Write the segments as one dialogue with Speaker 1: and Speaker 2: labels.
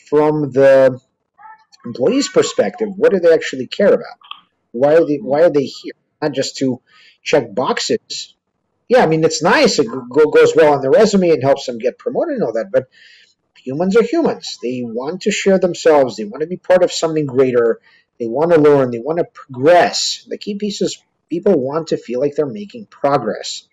Speaker 1: from the employee's perspective, what do they actually care about? Why are they here? Not just to check boxes. Yeah, I mean it's nice. It goes well on the resume and helps them get promoted and all that. But humans are humans. They want to share themselves. They want to be part of something greater. They want to learn. They want to progress. The key piece is people want to feel like they're making progress.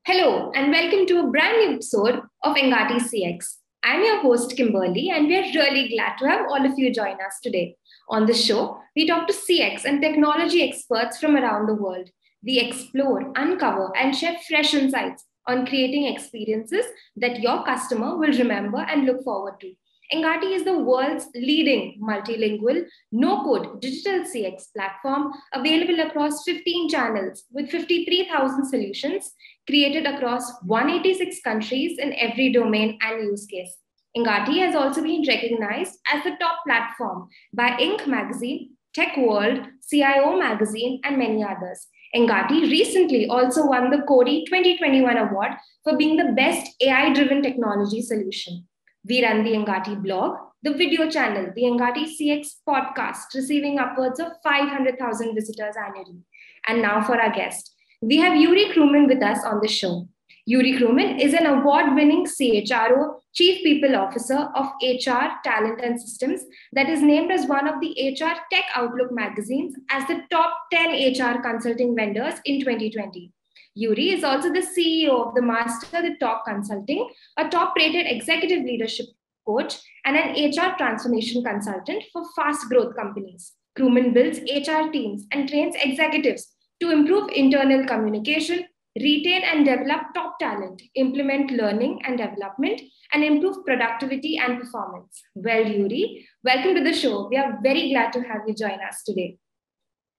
Speaker 2: Hello, and welcome to a brand new episode of Engati CX. I'm your host, Kimberly, and we're really glad to have all of you join us today. On the show, we talk to CX and technology experts from around the world. We explore, uncover, and share fresh insights on creating experiences that your customer will remember and look forward to. Engati is the world's leading multilingual, no-code digital CX platform available across 15 channels with 53,000 solutions created across 186 countries in every domain and use case. Engati has also been recognized as the top platform by Inc. magazine, Tech World, CIO magazine, and many others. Engati recently also won the Cody 2021 award for being the best AI-driven technology solution. We run the Engati blog, the video channel, the Engati CX podcast, receiving upwards of 500,000 visitors annually. And now for our guest. We have Yuri Kruman with us on the show. Yuri Kruman is an award-winning CHRO, Chief People Officer of HR, Talent and Systems, that is named as one of the HR Tech Outlook magazines as the top 10 HR consulting vendors in 2020. Yuri is also the CEO of the Master the Talk Consulting, a top-rated executive leadership coach and an HR transformation consultant for fast growth companies. Kruman builds HR teams and trains executives to improve internal communication, retain and develop top talent, implement learning and development, and improve productivity and performance. Well, Yuri, welcome to the show. We are very glad to have you join us today.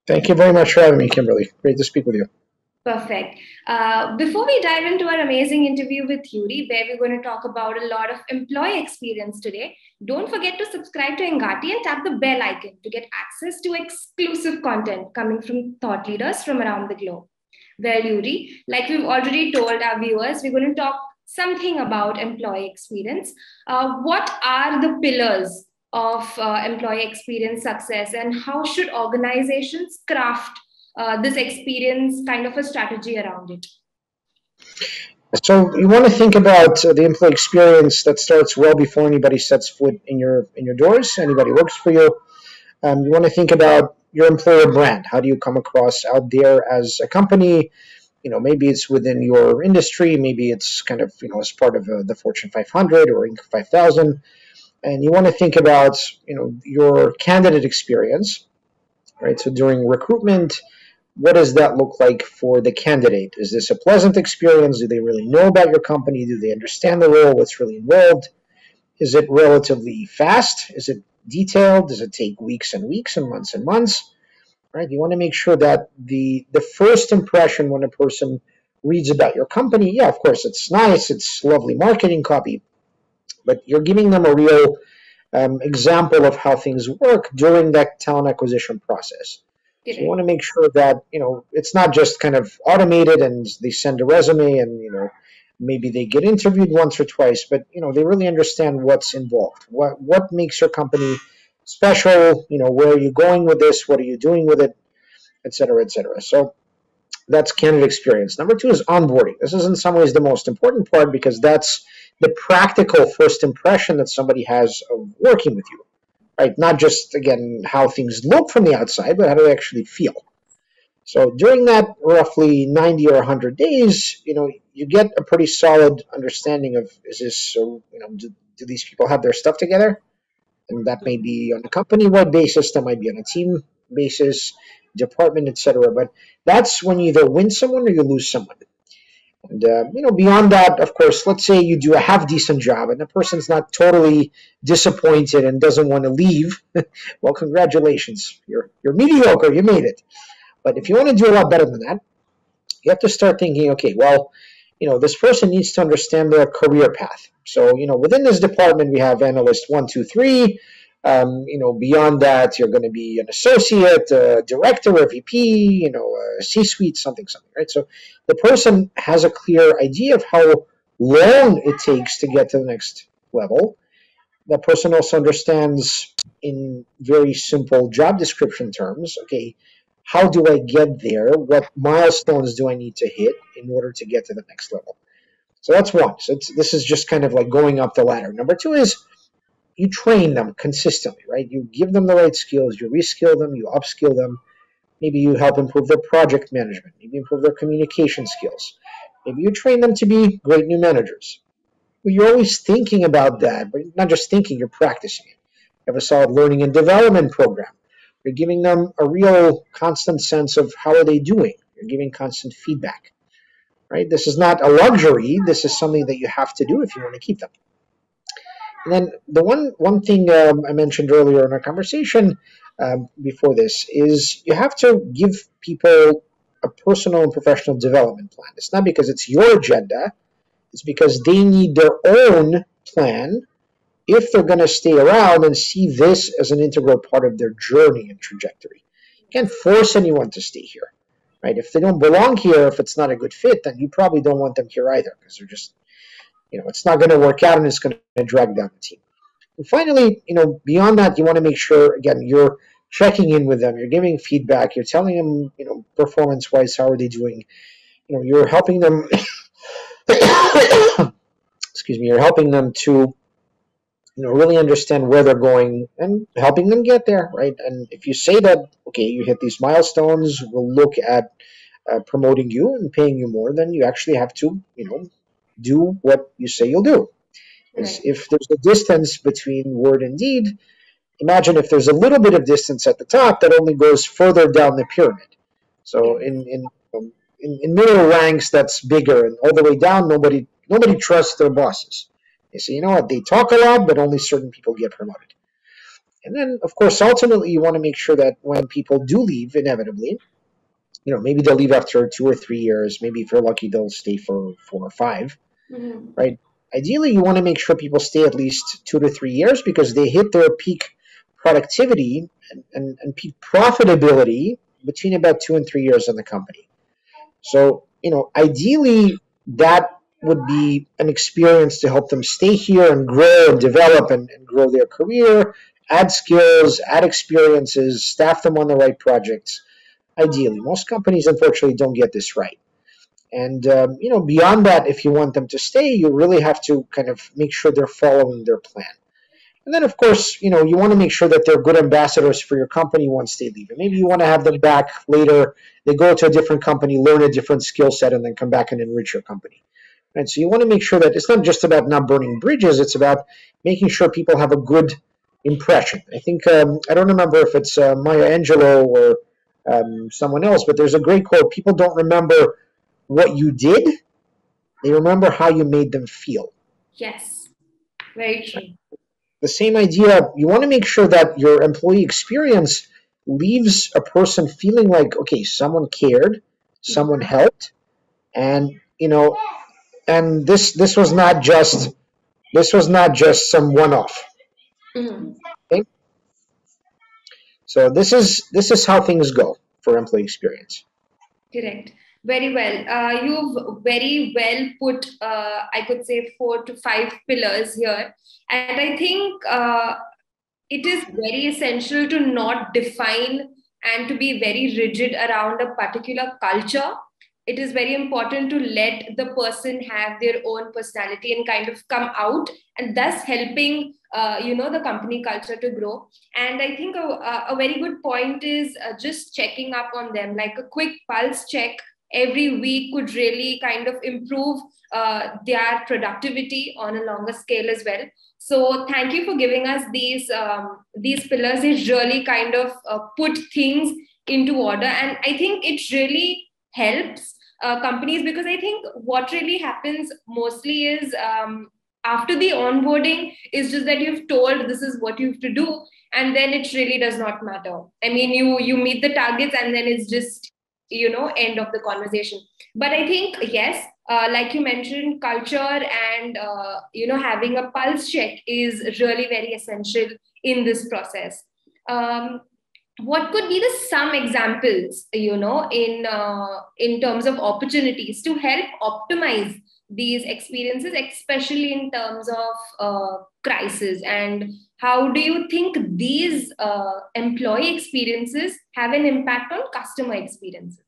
Speaker 1: Thank you very much for having me, Kimberly. Great to speak with you.
Speaker 2: Perfect. Before we dive into our amazing interview with Yuri, where we're going to talk about a lot of employee experience today, don't forget to subscribe to Engati and tap the bell icon to get access to exclusive content coming from thought leaders from around the globe. Well, Yuri, like we've already told our viewers, we're going to talk something about employee experience. What are the pillars of employee experience success, and how should organizations craft this experience kind of a strategy around it?
Speaker 1: So you want to think about the employee experience that starts well before anybody sets foot in your doors, anybody works for you. You want to think about your employer brand. How do you come across out there as a company? Maybe it's within your industry, maybe it's kind of as part of the Fortune 500 or Inc. 5000, and you want to think about your candidate experience, right? So during recruitment, what does that look like for the candidate? Is this a pleasant experience? Do they really know about your company? Do they understand the role? What's really involved? Is it relatively fast? Is it detailed? Does it take weeks and weeks and months? Right? You want to make sure that the first impression when a person reads about your company, yeah, of course, it's nice, it's lovely marketing copy, but you're giving them a real example of how things work during that talent acquisition process. So you want to make sure that it's not just kind of automated and they send a resume and maybe they get interviewed once or twice, but they really understand what's involved. What makes your company special? Where are you going with this? What are you doing with it? Et cetera, et cetera. So that's candidate experience. Number two is onboarding. This is in some ways the most important part because that's the practical first impression that somebody has of working with you. Right? Not just, again, how things look from the outside, but how do they actually feel. So during that roughly 90 or 100 days, you get a pretty solid understanding of, is this, so, do these people have their stuff together? And that may be on a company-wide basis, that might be on a team basis, department, etc. But that's when you either win someone or you lose someone. And, beyond that, of course, let's say you do a half-decent job and the person's not totally disappointed and doesn't want to leave. Well, congratulations. You're mediocre. You made it. But if you want to do a lot better than that, you have to start thinking, okay, well, this person needs to understand their career path. So, within this department, we have analyst 1, 2, 3. Beyond that, you're going to be an associate, a director, a VP, a C-suite, something, right? So the person has a clear idea of how long it takes to get to the next level. that person also understands in very simple job description terms, okay, how do I get there? What milestones do I need to hit in order to get to the next level? So that's one. So this is just kind of like going up the ladder. Number two is you train them consistently, right? You give them the right skills, you reskill them, you upskill them. Maybe you help improve their project management, maybe improve their communication skills. Maybe you train them to be great new managers. Well, you're always thinking about that, but not just thinking, you're practicing it. You have a solid learning and development program. You're giving them a real constant sense of how are they doing. You're giving constant feedback, right? This is not a luxury. This is something that you have to do if you want to keep them. And then the one thing I mentioned earlier in our conversation before this is you have to give people a personal and professional development plan. It's not because it's your agenda. It's because they need their own plan if they're going to stay around and see this as an integral part of their journey and trajectory. You can't force anyone to stay here, right? If they don't belong here, if it's not a good fit, then you probably don't want them here either because they're just, it's not going to work out and it's going to drag down the team. And finally, beyond that, you want to make sure, again, you're checking in with them, you're giving feedback, you're telling them, performance-wise, how are they doing? You're helping them, excuse me, you're helping them to really understand where they're going and helping them get there, right? And if you say that, okay, you hit these milestones, we'll look at promoting you and paying you more, then you actually have to, do what you say you'll do. Because
Speaker 2: Right.
Speaker 1: if there's a distance between word and deed, imagine if there's a little bit of distance at the top that only goes further down the pyramid. So
Speaker 2: Yeah.
Speaker 1: in middle ranks, that's bigger, and all the way down, nobody trusts their bosses. They say, you know what, they talk a lot, but only certain people get promoted. And then, of course, ultimately, you want to make sure that when people do leave, inevitably, maybe they'll leave after 2 or 3 years. Maybe if you're lucky, they'll stay for 4 or 5,
Speaker 2: Mm-hmm.
Speaker 1: right? Ideally, you want to make sure people stay at least 2 to 3 years because they hit their peak productivity and peak profitability between about 2 and 3 years in the company. So, ideally, that would be an experience to help them stay here and grow and develop and grow their career, add skills, add experiences, staff them on the right projects. Ideally, most companies unfortunately don't get this right. And beyond that, if you want them to stay, you really have to kind of make sure they're following their plan. And then, of course, you want to make sure that they're good ambassadors for your company once they leave. And maybe you want to have them back later. They go to a different company, learn a different skill set, and then come back and enrich your company. Right? So you want to make sure that it's not just about not burning bridges. It's about making sure people have a good impression. I think I don't remember if it's Maya Angelou or someone else, but there's a great quote: "People don't remember what you did; they remember how you made them feel."
Speaker 2: Yes. Very true.
Speaker 1: The same idea, you want to make sure that your employee experience leaves a person feeling like, okay, someone cared, someone helped, and and this was not just some one-off.
Speaker 2: Mm-hmm.
Speaker 1: Okay? So this is how things go for employee experience.
Speaker 2: Correct. Very well. You've very well put, I could say, 4 to 5 pillars here. And I think it is very essential to not define and to be very rigid around a particular culture. It is very important to let the person have their own personality and kind of come out, and thus helping the company culture to grow. And I think a very good point is just checking up on them, like a quick pulse check every week could really kind of improve their productivity on a longer scale as well. So thank you for giving us these pillars. It really kind of put things into order, and I think it really helps companies, because I think what really happens mostly is after the onboarding is just that you've told this is what you have to do, and then it really does not matter. I mean, you meet the targets, and then it's just end of the conversation. But I think yes, like you mentioned, culture and having a pulse check is really very essential in this process. um, what could be the some examples in terms of opportunities to help optimize these experiences, especially in terms of crisis? And how do you think these employee experiences have an impact on customer experiences?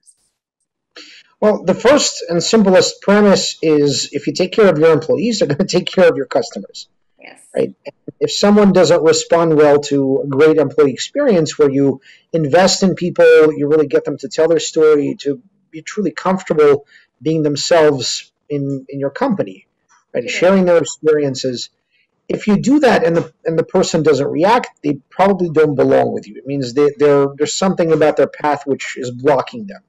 Speaker 1: Well, the first and simplest premise is if you take care of your employees, they're going to take care of your customers,
Speaker 2: Yes.
Speaker 1: right? If someone doesn't respond well to a great employee experience where you invest in people, you really get them to tell their story, to be truly comfortable being themselves in your company, right?
Speaker 2: Correct.
Speaker 1: Sharing their experiences. If you do that and the person doesn't react, they probably don't belong with you. It means there's something about their path which is blocking them.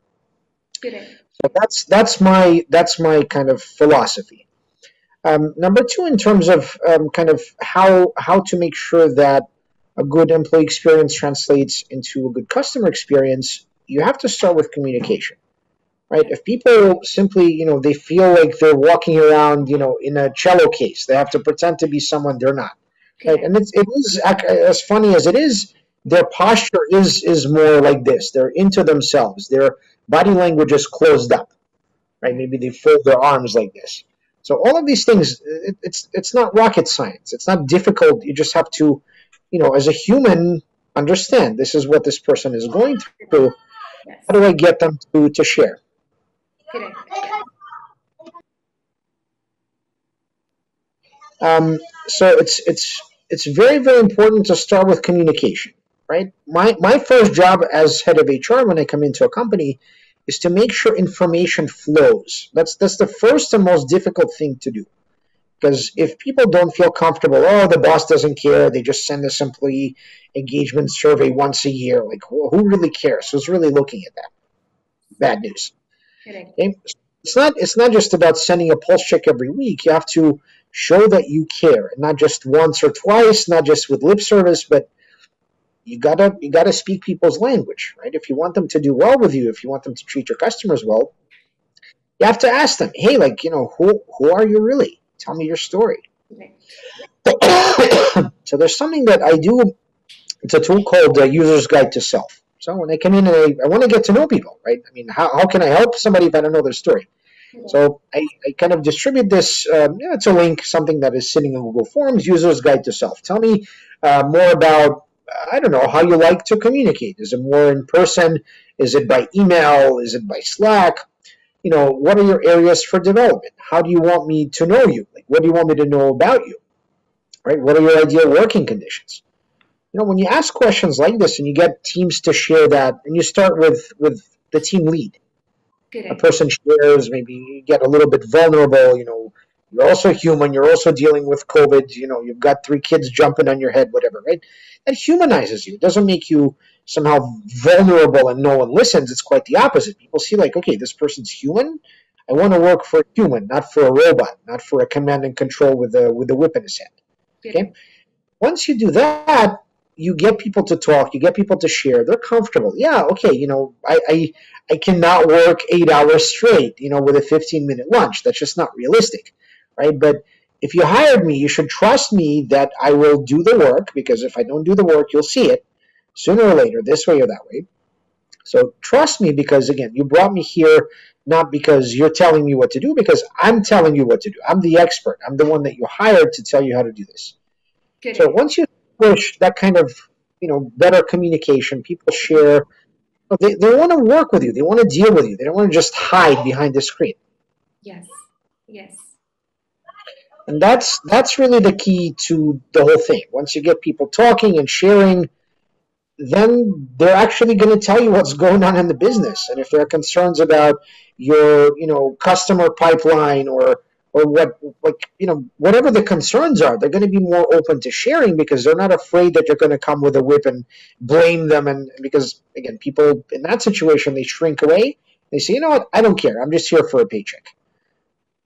Speaker 2: Correct.
Speaker 1: So that's my kind of philosophy. Number two, in terms of kind of how to make sure that a good employee experience translates into a good customer experience, you have to start with communication, right? If people simply, they feel like they're walking around, in a cello case, they have to pretend to be someone they're not, right?
Speaker 2: Correct.
Speaker 1: And it is as funny as it is. Their posture is more like this. They're into themselves. Their body language is closed up, right? Maybe they fold their arms like this. So all of these things, it's not rocket science. It's not difficult. You just have to, as a human, understand this is what this person is going through.
Speaker 2: Yes.
Speaker 1: How do I get them to share?
Speaker 2: Correct. Yes.
Speaker 1: So it's very very important to start with communication, right? My first job as head of HR when I come into a company is to make sure information flows. That's the first and most difficult thing to do. Because if people don't feel comfortable, oh, the boss doesn't care, they just send this employee engagement survey once a year. Like, who really cares? Who's really looking at that? Bad news.
Speaker 2: Correct.
Speaker 1: Okay? It's not just about sending a pulse check every week. You have to show that you care, not just once or twice, not just with lip service, but you gotta speak people's language, right? If you want them to do well with you, if you want them to treat your customers well, you have to ask them, hey, like, who are you really? Tell me your story.
Speaker 2: Correct.
Speaker 1: So there's something that I do. It's a tool called User's Guide to Self. So when I come in and I want to get to know people, right? I mean, how can I help somebody if I don't know their story? So I kind of distribute this. It's a link, something that is sitting in Google Forms, User's Guide to Self. Tell me more about, I don't know, how you like to communicate. Is it more in person? Is it by email? Is it by Slack? What are your areas for development? How do you want me to know you? Like, what do you want me to know about you? Right? What are your ideal working conditions? When you ask questions like this and you get teams to share that, and you start with the team lead, a
Speaker 2: Correct.
Speaker 1: person shares, maybe you get a little bit vulnerable. You're also human. You're also dealing with COVID. You've got 3 kids jumping on your head, whatever, right? That humanizes you. It doesn't make you somehow vulnerable and no one listens. It's quite the opposite. People see like, okay, this person's human. I want to work for a human, not for a robot, not for a command and control with a whip in his hand. Okay.
Speaker 2: Correct.
Speaker 1: Once you do that, you get people to talk, you get people to share. They're comfortable. Yeah, okay. I cannot work 8 hours straight. With a 15-minute lunch. That's just not realistic, right? But if you hired me, you should trust me that I will do the work. Because if I don't do the work, you'll see it sooner or later, this way or that way. So trust me, because again, you brought me here not because you're telling me what to do, because I'm telling you what to do. I'm the expert. I'm the one that you hired to tell you how to do this. So
Speaker 2: Correct.
Speaker 1: once you push that kind of better communication, people share. They want to work with you. They want to deal with you. They don't want to just hide behind the screen.
Speaker 2: Yes. Yes.
Speaker 1: And that's really the key to the whole thing. Once you get people talking and sharing, then they're actually going to tell you what's going on in the business. And if there are concerns about your customer pipeline or what, like, whatever the concerns are, they're going to be more open to sharing, because they're not afraid that you're going to come with a whip and blame them. And because again, people in that situation, they shrink away. They say, you know what, I don't care, I'm just here for a paycheck.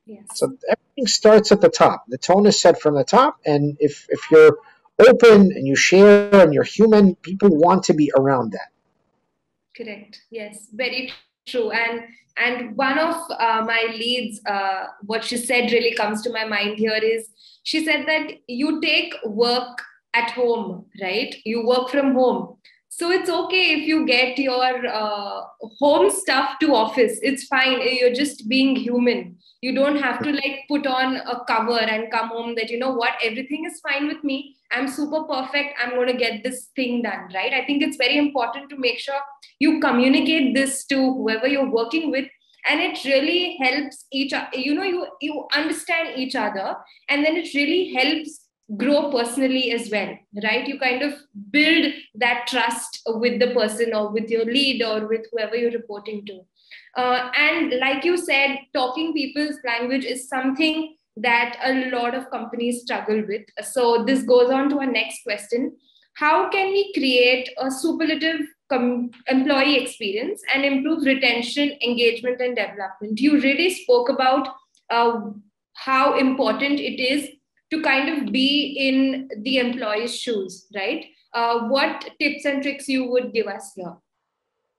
Speaker 2: Yes.
Speaker 1: So everything starts at the top. The tone is set from the top, and if you're open and you share and you're human, people want to be around that.
Speaker 2: Correct. Yes. Very true. And one of my leads, what she said really comes to my mind here is, she said that you take work at home, right? You work from home. So it's okay if you get your home stuff to office. It's fine. You're just being human. You don't have to like put on a cover and come home that, you know what, everything is fine with me. I'm super perfect. I'm going to get this thing done, right? I think it's very important to make sure you communicate this to whoever you're working with. And it really helps you understand each other. And then it really helps grow personally as well, right? You kind of build that trust with the person or with your lead or with whoever you're reporting to. And like you said, talking people's language is something that a lot of companies struggle with. So this goes on to our next question. How can we create a superlative employee experience and improve retention, engagement, and development? You really spoke about uh, how important it is to kind of be in the employee's shoes, right? What tips and tricks you would give us here?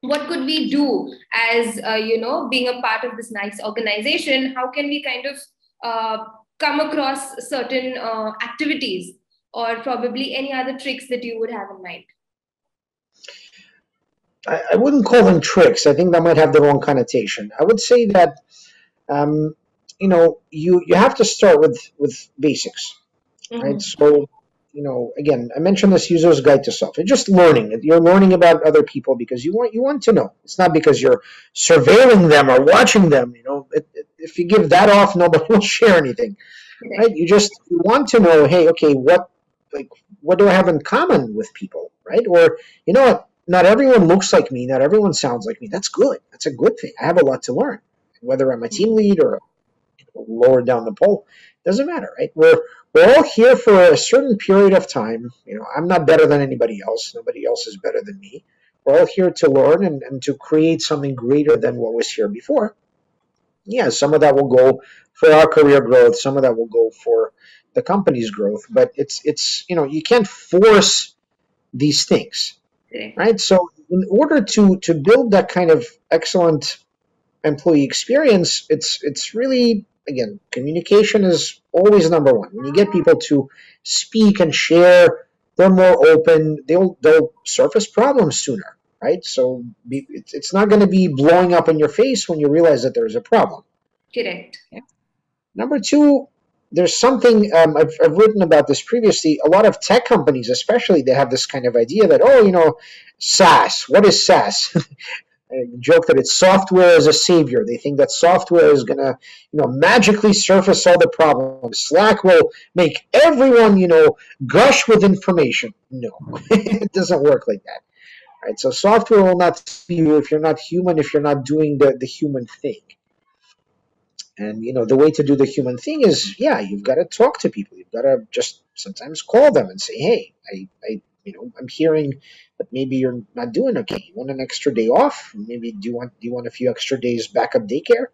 Speaker 2: What could we do as being a part of this nice organization? How can we kind of come across certain activities, or probably any other tricks that you would have in mind?
Speaker 1: I wouldn't call them tricks. I think that might have the wrong connotation. I would say that um, you have to start with basics, right?
Speaker 2: Mm-hmm.
Speaker 1: So again, I mentioned this user's guide to self. You're just learning. You're learning about other people because you want to know. It's not because you're surveilling them or watching them. If you give that off, nobody will share anything, right?
Speaker 2: Correct.
Speaker 1: You want to know, hey, okay, like what do I have in common with people, right? Or you know what? Not everyone looks like me. Not everyone sounds like me. That's good. That's a good thing. I have a lot to learn, whether I'm a team lead or lower down the pole, doesn't matter, right? We're all here for a certain period of time. I'm not better than anybody else. Nobody else is better than me. We're all here to learn and to create something greater than what was here before. Yeah, some of that will go for our career growth. Some of that will go for the company's growth. But it's you can't force these things,
Speaker 2: Correct.
Speaker 1: right? So in order to build that kind of excellent employee experience, it's really, again, communication is always number one. When you get people to speak and share, they're more open. They'll surface problems sooner, right? So it's not going to be blowing up in your face when you realize that there's a problem.
Speaker 2: Correct.
Speaker 1: Yeah. Number two, there's something I've written about this previously. A lot of tech companies, especially, they have this kind of idea that, SaaS. What is SaaS? Joke that it's software as a savior. They think that software is going to, magically surface all the problems. Slack will make everyone, gush with information. No, it doesn't work like that. Right? So software will not see you if you're not human, if you're not doing the human thing. And the way to do the human thing is, yeah, you've got to talk to people. You've got to just sometimes call them and say, hey, I'm hearing that maybe you're not doing okay. You want an extra day off? Maybe do you want a few extra days backup daycare?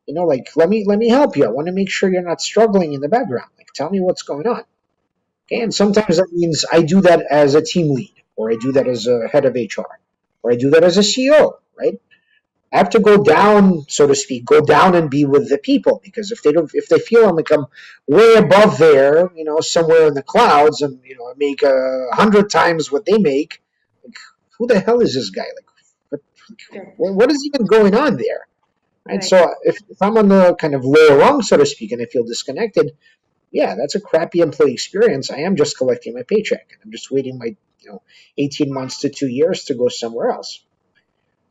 Speaker 1: Like let me help you. I want to make sure you're not struggling in the background. Like tell me what's going on. Okay, and sometimes that means I do that as a team lead, or I do that as a head of HR, or I do that as a CEO, right? I have to go down, so to speak, go down and be with the people, because if they feel like I'm way above there, somewhere in the clouds, and I make 100 times what they make, like who the hell is this guy? Like,
Speaker 2: Correct.
Speaker 1: what is even going on there? Right.
Speaker 2: Right.
Speaker 1: So if I'm on the kind of lower rung, so to speak, and I feel disconnected, yeah, that's a crappy employee experience. I am just collecting my paycheck, and I'm just waiting my 18 months to 2 years to go somewhere else.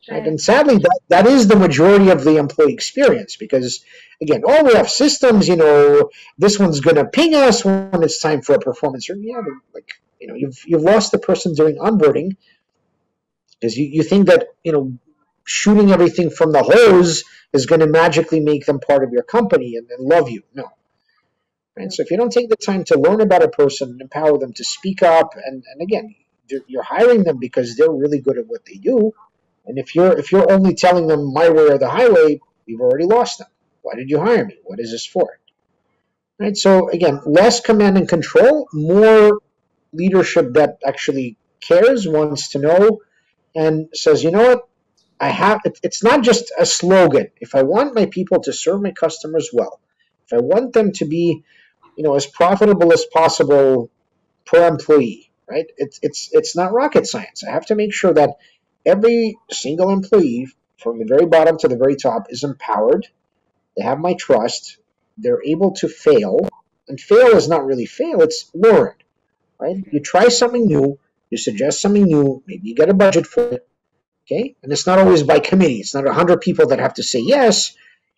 Speaker 1: Right?
Speaker 2: Right.
Speaker 1: And sadly, that is the majority of the employee experience because, again, we have systems, this one's going to ping us when it's time for a performance review. Yeah, but you've lost the person doing onboarding because you think that, shooting everything from the hose is going to magically make them part of your company and love you. No. Right?
Speaker 2: No.
Speaker 1: So if you don't take the time to learn about a person and empower them to speak up, and again, you're hiring them because they're really good at what they do, and if you're only telling them my way or the highway, you've already lost them. Why did you hire me? What is this for? Right. So again, less command and control, more leadership that actually cares, wants to know, and says, you know what? It's not just a slogan. If I want my people to serve my customers well, if I want them to be, as profitable as possible per employee, right? It's not rocket science. I have to make sure that every single employee from the very bottom to the very top is empowered. They have my trust. They're able to fail. And fail is not really fail, it's learn, right? You try something new, you suggest something new, maybe you get a budget for it, okay? And it's not always by committee. It's not 100 people that have to say yes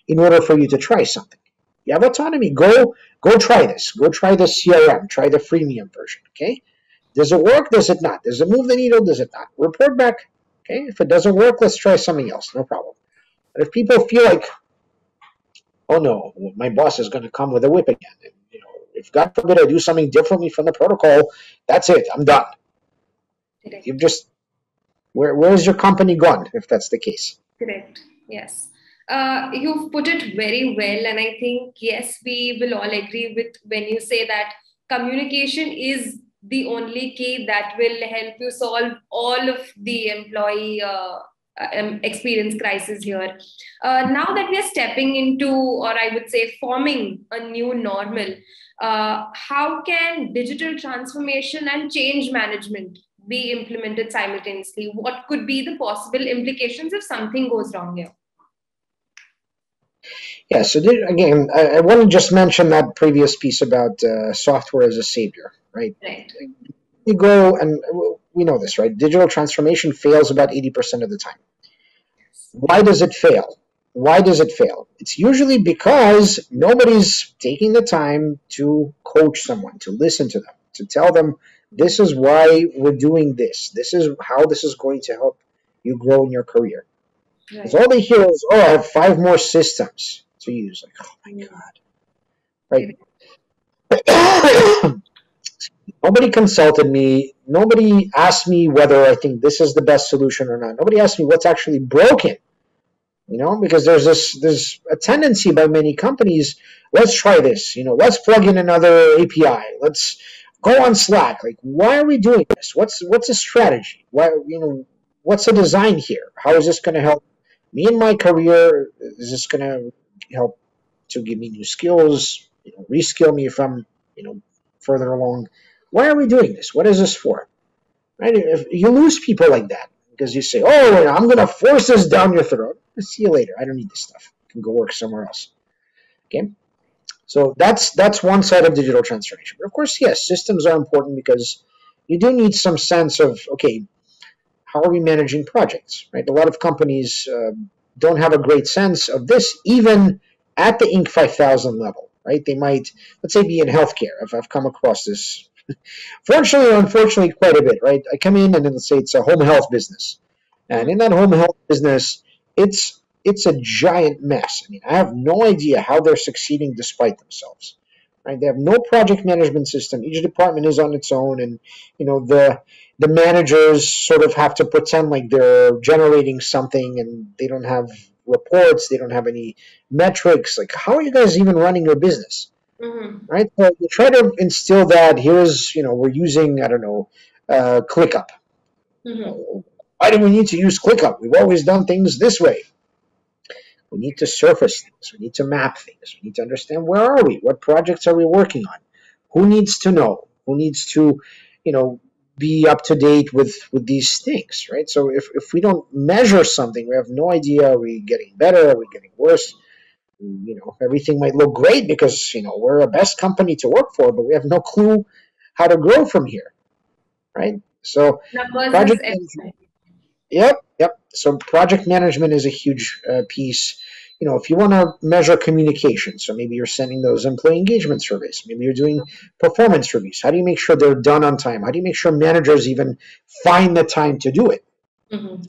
Speaker 1: in order for you to try something. You have autonomy. Go try this. Go try the CRM. Try the freemium version, okay? Does it work? Does it not? Does it move the needle? Does it not? Report back. Okay, if it doesn't work, let's try something else. No problem. But if people feel like, oh no, my boss is going to come with a whip again, and, if God forbid I do something differently from the protocol, that's it. I'm done.
Speaker 2: Correct.
Speaker 1: You've just where's your company gone if that's the case?
Speaker 2: Correct. Yes. You've put it very well, and I think yes, we will all agree with when you say that communication is the only key that will help you solve all of the employee experience crisis here. Now that we are stepping into, or I would say, forming a new normal, how can digital transformation and change management be implemented simultaneously? What could be the possible implications if something goes wrong here?
Speaker 1: Yeah, so again, I want to just mention that previous piece about software as a savior, right?
Speaker 2: Right.
Speaker 1: You go, and we know this, right? Digital transformation fails about 80% of the time. Why does it fail? Why does it fail? It's usually because nobody's taking the time to coach someone, to listen to them, to tell them this is why we're doing this. This is how this is going to help you grow in your career. Because
Speaker 2: Right.
Speaker 1: all they hear is, oh, I have 5 more systems to use. Like, oh my God. Right? Nobody consulted me. Nobody asked me whether I think this is the best solution or not. Nobody asked me what's actually broken. Because there's a tendency by many companies, let's try this, let's plug in another API, let's go on Slack. Like, why are we doing this? What's a strategy? What's the design here? How is this going to help me in my career? Is this going to help to give me new skills, reskill me if I'm, further along? Why are we doing this? What is this for? Right? If you lose people like that because you say, "Oh, I'm going to force this down your throat," see you later. I don't need this stuff. I can go work somewhere else. Okay. So that's one side of digital transformation. But of course, yes, systems are important because you do need some sense of, okay, how are we managing projects, right? A lot of companies don't have a great sense of this, even at the Inc. 5000 level, right? They might, let's say, be in healthcare. I've come across this, fortunately or unfortunately, quite a bit, right? I come in and let's say it's a home health business. And in that home health business, it's a giant mess. I mean, I have no idea how they're succeeding despite themselves. Right? They have no project management system. Each department is on its own, and the managers sort of have to pretend like they're generating something, and they don't have reports. They don't have any metrics. Like, how are you guys even running your business?
Speaker 2: Mm-hmm.
Speaker 1: Right? So you try to instill that. Here's, we're using, I don't know, ClickUp.
Speaker 2: Mm-hmm.
Speaker 1: Why do we need to use ClickUp? We've always done things this way. We need to surface things. We need to map things. We need to understand where are we? What projects are we working on? Who needs to know? Who needs to, be up to date with these things, right? So if we don't measure something, we have no idea. Are we getting better? Are we getting worse? Everything might look great because, we're a best company to work for, but we have no clue how to grow from here, right? So
Speaker 2: Numbers is
Speaker 1: project
Speaker 2: everything.
Speaker 1: Yep, yep. So project management is a huge piece. If you want to measure communication, so maybe you're sending those employee engagement surveys, maybe you're doing performance reviews. How do you make sure they're done on time? How do you make sure managers even find the time to do it?
Speaker 2: Mm-hmm.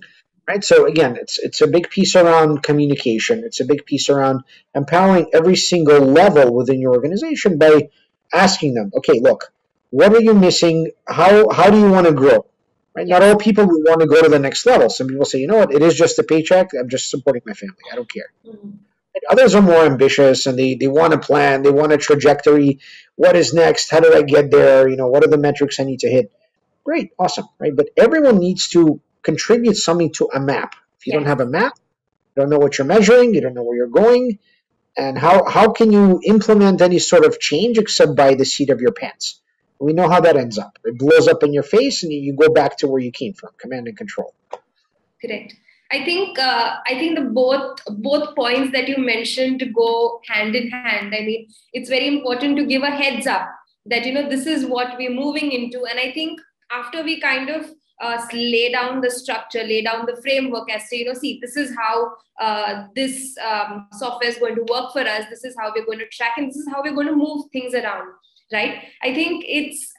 Speaker 1: Right. So again, it's a big piece around communication. It's a big piece around empowering every single level within your organization by asking them, okay, look, what are you missing? How do you want to grow? Right? Not
Speaker 2: Yes.
Speaker 1: all people will want to go to the next level. Some people say, you know what, it is just a paycheck. I'm just supporting my family. I don't care.
Speaker 2: Mm-hmm.
Speaker 1: And others are more ambitious and they want a plan. They want a trajectory. What is next? How do I get there? What are the metrics I need to hit? Great, awesome, right? But everyone needs to contribute something to a map. If you don't
Speaker 2: Yes.
Speaker 1: have a map, you don't know what you're measuring, you don't know where you're going, and how can you implement any sort of change except by the seat of your pants? We know how that ends up. It blows up in your face, and you go back to where you came from, command and control.
Speaker 2: Correct. I think the both points that you mentioned go hand in hand. I mean, it's very important to give a heads up that this is what we're moving into, and I think after we kind of lay down the structure, lay down the framework as to see, this is how this software is going to work for us. This is how we're going to track, and this is how we're going to move things around. Right? I think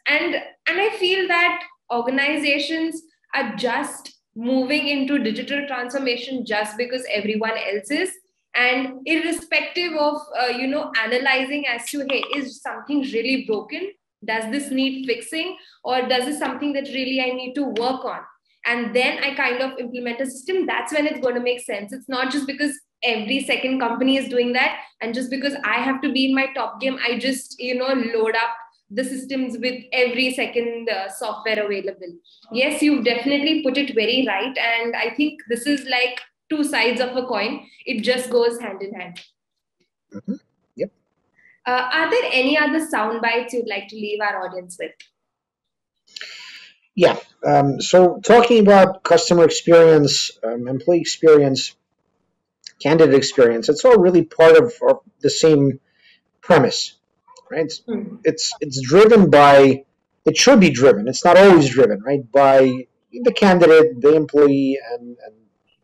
Speaker 2: and I feel that organizations are just moving into digital transformation just because everyone else is, and irrespective of analyzing as to, hey, is something really broken, does this need fixing, or does this something that really I need to work on, and then I kind of implement a system. That's when it's going to make sense. It's not just because every second company is doing that, and just because I have to be in my top game, I just load up the systems with every second software available. Yes, you've definitely put it very right. And I think this is like two sides of a coin. It just goes hand in hand.
Speaker 1: Mm-hmm. Yep.
Speaker 2: Are there any other sound bites you'd like to leave our audience with?
Speaker 1: Yeah. So talking about customer experience, employee experience, candidate experience, it's all really part of the same premise, right? It's driven by, it should be driven, it's not always driven, right, by the candidate, the employee, and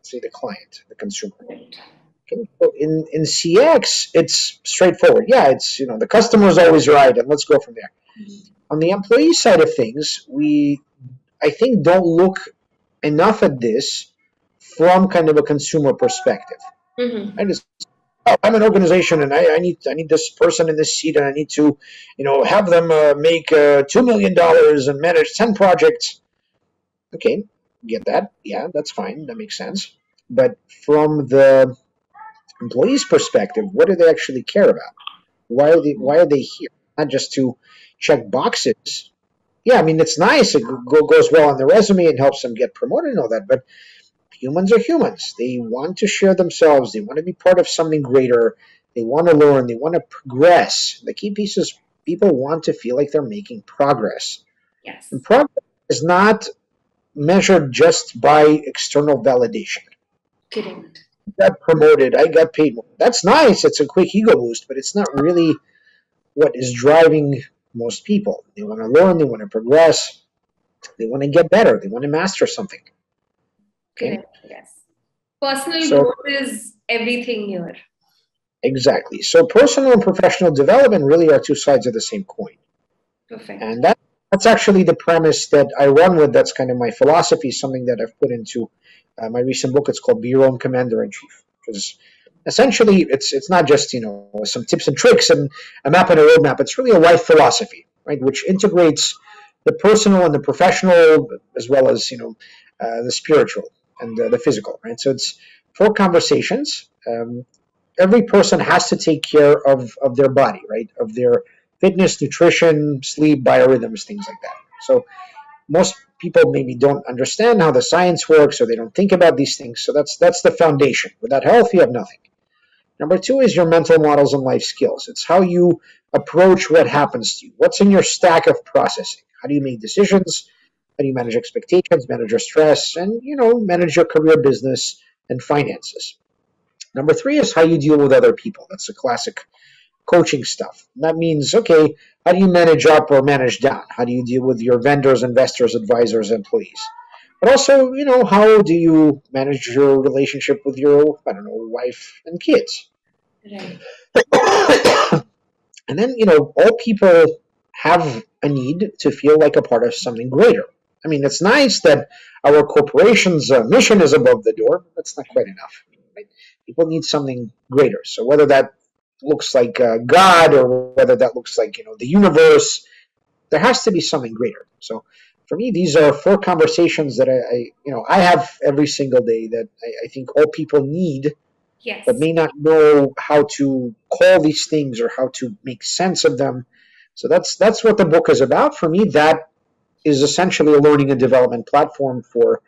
Speaker 1: say the client, the consumer. Okay? So in CX, it's straightforward. Yeah, it's the customer is always right, and let's go from there. On the employee side of things, we, I think, don't look enough at this from kind of a consumer perspective. Right? I'm an organization, and I need this person in this seat, and I need to, have them make $2 million and manage 10 projects. Okay, get that? Yeah, that's fine. That makes sense. But from the employee's perspective, what do they actually care about? Why are they here? Not just to check boxes. Yeah, I mean, it's nice. It goes well on the resume and helps them get promoted and all that. But humans are humans. They want to share themselves. They want to be part of something greater. They want to learn. They want to progress. The key piece is people want to feel like they're making progress.
Speaker 2: Yes.
Speaker 1: And progress is not measured just by external validation.
Speaker 2: Correct.
Speaker 1: I got promoted. I got paid more. That's nice. It's a quick ego boost, but it's not really what is driving most people. They want to learn. They want to progress. They want to get better. They want to master something. Okay.
Speaker 2: Correct. Yes. Personal growth is everything here.
Speaker 1: Exactly. So personal and professional development really are two sides of the same coin.
Speaker 2: Perfect.
Speaker 1: And that's actually the premise that I run with. That's kind of my philosophy, something that I've put into my recent book. It's called Be Your Own Commander in Chief. Because essentially it's not just some tips and tricks and a map and a roadmap. It's really a life philosophy, right, which integrates the personal and the professional, as well as the spiritual and the physical, right? So it's 4 conversations. Every person has to take care of their body, right, of their fitness, nutrition, sleep, biorhythms, things like that. So most people maybe don't understand how the science works, or they don't think about these things. So that's the foundation. Without health, you have nothing. Number 2 is your mental models and life skills. It's how you approach what happens to you. What's in your stack of processing? How do you make decisions? How do you manage expectations, manage your stress, and manage your career, business, and finances? Number 3 is how you deal with other people. That's the classic coaching stuff. That means, okay, how do you manage up or manage down? How do you deal with your vendors, investors, advisors, employees? But also, how do you manage your relationship with your, wife and kids?
Speaker 2: Right.
Speaker 1: And then, all people have a need to feel like a part of something greater. I mean, it's nice that our corporation's mission is above the door, but that's not quite enough. Right? People need something greater. So whether that looks like God, or whether that looks like the universe, there has to be something greater. So for me, these are 4 conversations that I have every single day that I think all people need,
Speaker 2: Yes.
Speaker 1: but may not know how to call these things or how to make sense of them. So that's what the book is about. For me, that is essentially a learning and development platform for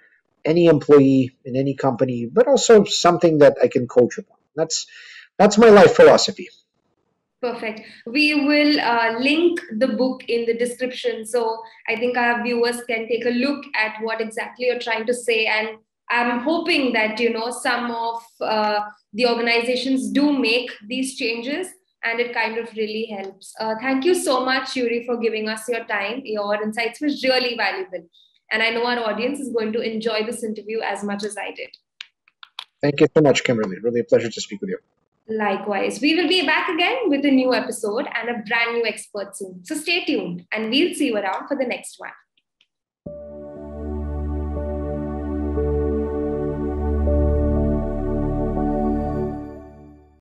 Speaker 1: any employee in any company, but also something that I can coach upon. That's my life philosophy.
Speaker 2: Perfect. We will link the book in the description. So I think our viewers can take a look at what exactly you're trying to say. And I'm hoping that, some of the organizations do make these changes and it kind of really helps. Thank you so much, Yuri, for giving us your time. Your insights were really valuable. And I know our audience is going to enjoy this interview as much as I did.
Speaker 1: Thank you so much, Kimberly. Really a pleasure to speak with you.
Speaker 2: Likewise, we will be back again with a new episode and a brand new expert soon. So stay tuned and we'll see you around for the next one.